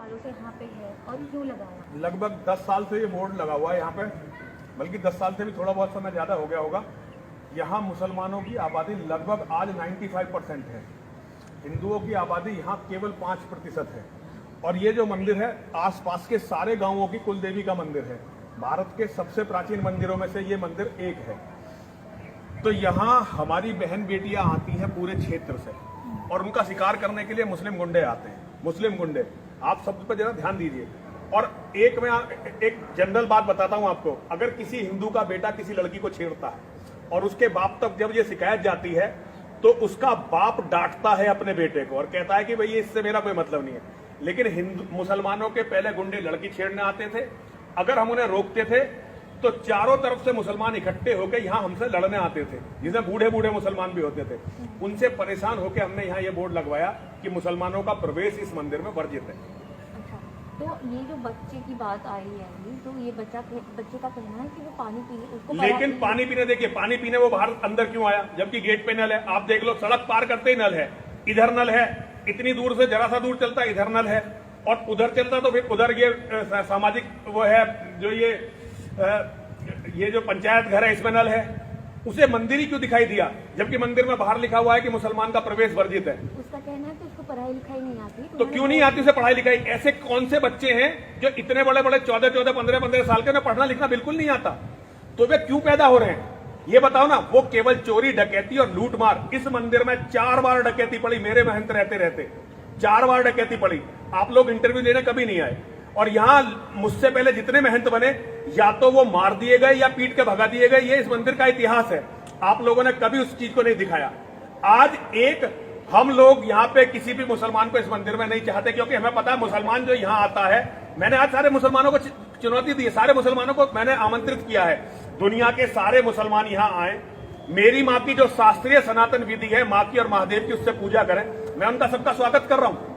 सालों से यहाँ पे है और क्यों लगाया? लगभग 10 साल से ये बोर्ड लगा हुआ है यहाँ पे, बल्कि 10 साल से भी थोड़ा बहुत समय ज़्यादा हो गया होगा। यहाँ मुसलमानों की आबादी लगभग आज 95% है, हिंदुओं की आबादी यहाँ केवल 5% है। और ये जो मंदिर है आसपास के सारे गांवों की कुल देवी का मंदिर है। भारत के सबसे प्राचीन मंदिरों में से ये मंदिर एक है। तो यहाँ हमारी बहन बेटियां आती हैं पूरे क्षेत्र से और उनका शिकार करने के लिए मुस्लिम गुंडे आते हैं। मुस्लिम गुंडे, आप सब पर जरा ध्यान दीजिए। और मैं एक जनरल बात बताता हूं आपको, अगर किसी हिंदू का बेटा किसी लड़की को छेड़ता है और उसके बाप तक जब ये शिकायत जाती है तो उसका बाप डांटता है अपने बेटे को और कहता है कि भाई इससे मेरा कोई मतलब नहीं है। लेकिन हिंदू मुसलमानों के पहले गुंडे लड़की छेड़ने आते थे, अगर हम उन्हें रोकते थे तो चारों तरफ से मुसलमान इकट्ठे होकर यहाँ हमसे लड़ने आते थे, जिसमें बूढ़े बूढ़े मुसलमान भी होते थे। उनसे परेशान होकर हमने यहाँ ये बोर्ड लगवाया कि मुसलमानों का प्रवेश इस मंदिर में वर्जित है। अच्छा, तो ये जो बच्चे की बात आई है तो ये बच्चे का कहना है कि वो पानी पीने उसको, लेकिन पानी पीने, देखिए पानी पीने वो बाहर अंदर क्यों आया जबकि गेट पे नल है? आप देख लो, सड़क पार करते ही नल है, इधर नल है, इतनी दूर से जरा सा दूर चलता इधर नल है, और उधर चलता तो फिर उधर ये सामाजिक वो है जो ये जो पंचायत घर है इसमें नल है। उसे मंदिर ही क्यों दिखाई दिया जबकि मंदिर में बाहर लिखा हुआ है कि मुसलमान का प्रवेश वर्जित है? उसका कहना है कि उसको पढ़ाई लिखाई नहीं आती। तो क्यों नहीं आती उसे पढ़ाई लिखाई? ऐसे कौन से बच्चे हैं जो इतने बड़े बड़े 14-14, 15-15 साल के, उन्हें पढ़ना लिखना बिल्कुल नहीं आता? तो वे क्यों पैदा हो रहे हैं ये बताओ ना। वो केवल चोरी डकैती और लूटमार। इस मंदिर में 4 बार डकैती पड़ी मेरे महंत रहते रहते, 4 बार डकैती पड़ी। आप लोग इंटरव्यू लेने कभी नहीं आए। और यहाँ मुझसे पहले जितने महंत बने या तो वो मार दिए गए या पीट के भगा दिए गए। ये इस मंदिर का इतिहास है, आप लोगों ने कभी उस चीज को नहीं दिखाया। आज हम लोग यहाँ पे किसी भी मुसलमान को इस मंदिर में नहीं चाहते, क्योंकि हमें पता है मुसलमान जो यहाँ आता है, मैंने आज सारे मुसलमानों को चुनौती दी है, सारे मुसलमानों को मैंने आमंत्रित किया है, दुनिया के सारे मुसलमान यहाँ आए, मेरी माँ की जो शास्त्रीय सनातन विधि है, माँ की और महादेव की, उससे पूजा करें। मैं उनका सबका स्वागत कर रहा हूं।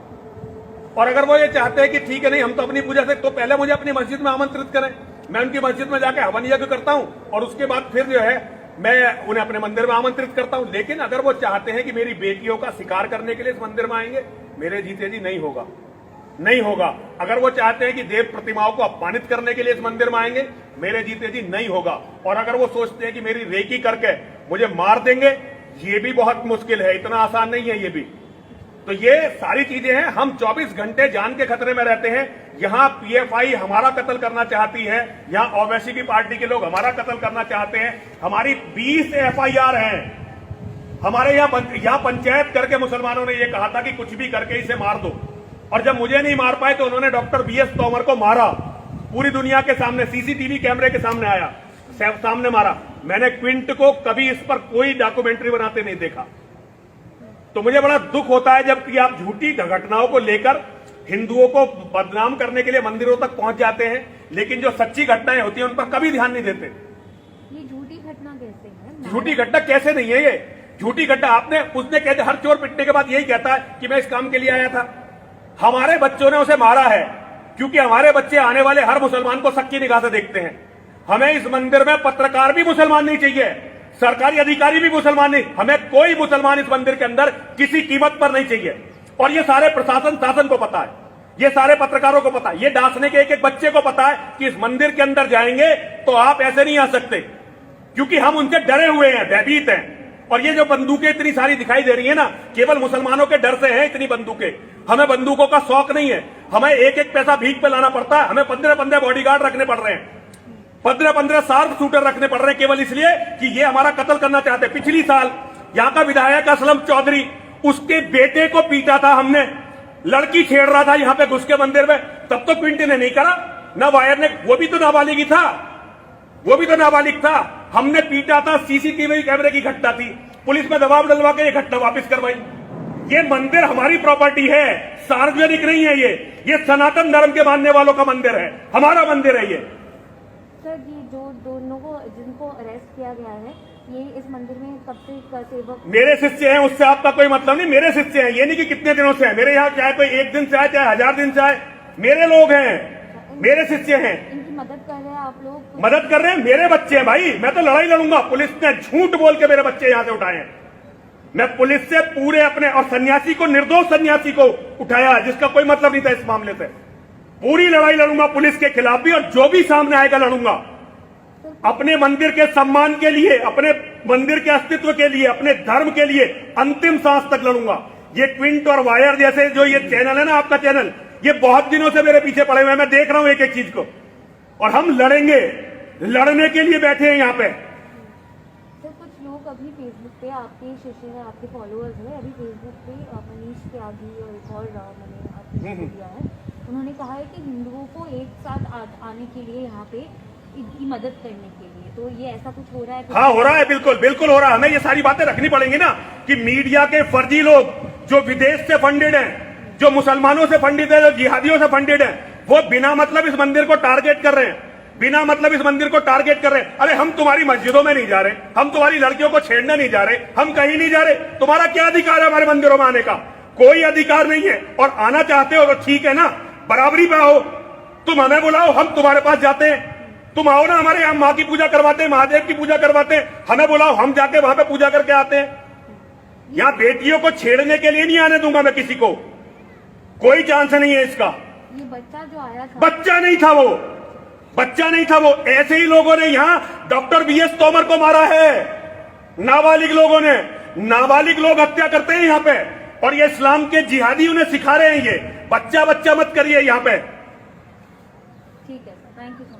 और अगर वो ये चाहते हैं कि ठीक है नहीं हम तो अपनी पूजा से, तो पहले मुझे अपनी मस्जिद में आमंत्रित करें, मैं उनकी मस्जिद में जाकर हवन यज्ञ करता हूं और उसके बाद फिर जो है मैं उन्हें अपने मंदिर में आमंत्रित करता हूं। लेकिन अगर वो चाहते हैं कि मेरी बेटियों का शिकार करने के लिए इस मंदिर में आएंगे, मेरे जीते जी नहीं होगा, नहीं होगा। अगर वो चाहते हैं कि देव प्रतिमाओं को अपमानित करने के लिए इस मंदिर में आएंगे, मेरे जीते जी नहीं होगा। और अगर वो सोचते हैं कि मेरी रेकी करके मुझे मार देंगे, ये भी बहुत मुश्किल है, इतना आसान नहीं है ये भी। तो ये सारी चीजें हैं। हम 24 घंटे जान के खतरे में रहते हैं। यहाँ पीएफआई हमारा कत्ल करना चाहती है, यहाँ ओवैसी की पार्टी के लोग हमारा कत्ल करना चाहते हैं। हमारी 20 एफआईआर हैं। हमारे यहाँ पंचायत करके मुसलमानों ने ये कहा था कि कुछ भी करके इसे मार दो, और जब मुझे नहीं मार पाए तो उन्होंने डॉक्टर BS तोमर को मारा, पूरी दुनिया के सामने, सीसीटीवी कैमरे के सामने आया, सामने मारा। मैंने क्विंट को कभी इस पर कोई डॉक्यूमेंट्री बनाते नहीं देखा। तो मुझे बड़ा दुख होता है जबकि आप झूठी घटनाओं को लेकर हिंदुओं को बदनाम करने के लिए मंदिरों तक पहुंच जाते हैं, लेकिन जो सच्ची घटनाएं होती हैं उन पर कभी ध्यान नहीं देते। ये झूठी घटना कैसे है? झूठी घटना कैसे नहीं है ये झूठी घटना? उसने कहते हर चोर पिटने के बाद यही कहता है कि मैं इस काम के लिए आया था। हमारे बच्चों ने उसे मारा है क्योंकि हमारे बच्चे आने वाले हर मुसलमान को सच्ची निगाह से देखते हैं। हमें इस मंदिर में पत्रकार भी मुसलमान नहीं चाहिए, सरकारी अधिकारी भी मुसलमान नहीं, हमें कोई मुसलमान इस मंदिर के अंदर किसी कीमत पर नहीं चाहिए। और ये सारे प्रशासन शासन को पता है, ये सारे पत्रकारों को पता है, ये डांसने के एक एक बच्चे को पता है कि इस मंदिर के अंदर जाएंगे तो आप ऐसे नहीं आ सकते, क्योंकि हम उनसे डरे हुए हैं, भयभीत हैं। और ये जो बंदूकें इतनी सारी दिखाई दे रही है ना, केवल मुसलमानों के डर से हैं इतनी बंदूकें। हमें बंदूकों का शौक नहीं है, हमें एक एक पैसा भीख पे लाना पड़ता है, हमें 15-15 बॉडीगार्ड रखने पड़ रहे हैं, 15-15 शार्प शूटर रखने पड़ रहे हैं, केवल इसलिए कि ये हमारा कत्ल करना चाहते हैं। पिछली साल यहाँ का विधायक असलम चौधरी, उसके बेटे को पीटा था हमने, लड़की छेड़ रहा था यहाँ पे घुस के मंदिर में, तब तो क्विंट ने नहीं करा, ना वायर ने, वो भी तो नाबालिग ही था, वो भी तो नाबालिग था। हमने पीटा था, सीसीटीवी कैमरे की घटना थी, पुलिस में दबाव डलवा के ये घटना वापस करवाई। ये मंदिर हमारी प्रॉपर्टी है, सार्वजनिक नहीं है ये सनातन धर्म के मानने वालों का मंदिर है, हमारा मंदिर है ये। सर जी, जो दोनों को जिनको अरेस्ट किया गया है, ये इस मंदिर में कब से सेवक? मेरे शिष्य हैं, उससे आपका कोई मतलब नहीं, मेरे शिष्य हैं, ये नहीं कि कितने दिनों से है मेरे यहाँ, चाहे कोई 1 दिन से आए चाहे 1000 दिन से आए, मेरे लोग हैं, मेरे शिष्य हैं। इनकी मदद कर रहे हैं आप लोग? मदद कर रहे हैं, मेरे बच्चे हैं भाई, मैं तो लड़ाई लड़ूंगा। पुलिस ने झूठ बोल के मेरे बच्चे यहां से उठाए हैं, मैं पुलिस से पूरे अपने, और सन्यासी को, निर्दोष सन्यासी को उठाया जिसका कोई मतलब नहीं था इस मामले से। पूरी लड़ाई लड़ूंगा पुलिस के खिलाफ भी, और जो भी सामने आएगा लड़ूंगा। अपने मंदिर के सम्मान के लिए, अपने मंदिर के अस्तित्व के लिए, अपने धर्म के लिए अंतिम सांस तक लड़ूंगा। ये ट्विंट और वायर जैसे जो ये चैनल है ना, आपका चैनल, ये बहुत दिनों से मेरे पीछे पड़े हुए हैं, मैं देख रहा हूं एक एक चीज को, और हम लड़ेंगे, लड़ने के लिए बैठे हैं यहां पे। सर कुछ लोग अभी फेसबुक पे, आपके शिष्य हैं, आपके फॉलोअर्स हैं, अभी फेसबुक पे मनीष त्यागी और एक और मैंने आपको दिया है, उन्होंने कहा है कि हिंदुओं को एक साथ आने के लिए यहाँ पे इनकी मदद करने के लिए, तो ये ऐसा कुछ हो रहा है? हाँ हो रहा है, बिल्कुल बिल्कुल हो रहा है। हमें ये सारी बातें रखनी पड़ेंगी ना कि मीडिया के फर्जी लोग जो विदेश से फंडेड हैं, जो मुसलमानों से फंडित है, जो जिहादियों से फंडेड है, वो बिना मतलब इस मंदिर को टारगेट कर रहे हैं, बिना मतलब इस मंदिर को टारगेट कर रहे हैं। अरे हम तुम्हारी मस्जिदों में नहीं जा रहे, हम तुम्हारी लड़कियों को छेड़ने नहीं जा रहे, हम कहीं नहीं जा रहे, तुम्हारा क्या अधिकार है हमारे मंदिरों में आने का? कोई अधिकार नहीं है। और आना चाहते हो तो ठीक है ना, बराबरी पे आओ, तुम हमें बुलाओ, हम तुम्हारे पास जाते हैं, तुम आओ ना हमारे यहाँ, माँ की पूजा करवाते हैं, महादेव की पूजा करवाते हैं, हमें बुलाओ, हम जाके वहां पे पूजा करके आते हैं। यहाँ बेटियों को छेड़ने के लिए नहीं आने दूंगा मैं किसी को, कोई चांस नहीं है इसका। ये बच्चा जो आया था, बच्चा नहीं था वो, बच्चा नहीं था वो। ऐसे ही लोगों ने यहाँ डॉक्टर बीएस तोमर को मारा है, नाबालिग लोगों ने। नाबालिग लोग हत्या करते हैं यहाँ पे, और ये इस्लाम के जिहादी उन्हें सिखा रहे हैं। ये बच्चा बच्चा मत करिए यहाँ पे। ठीक है sir, thank you so much.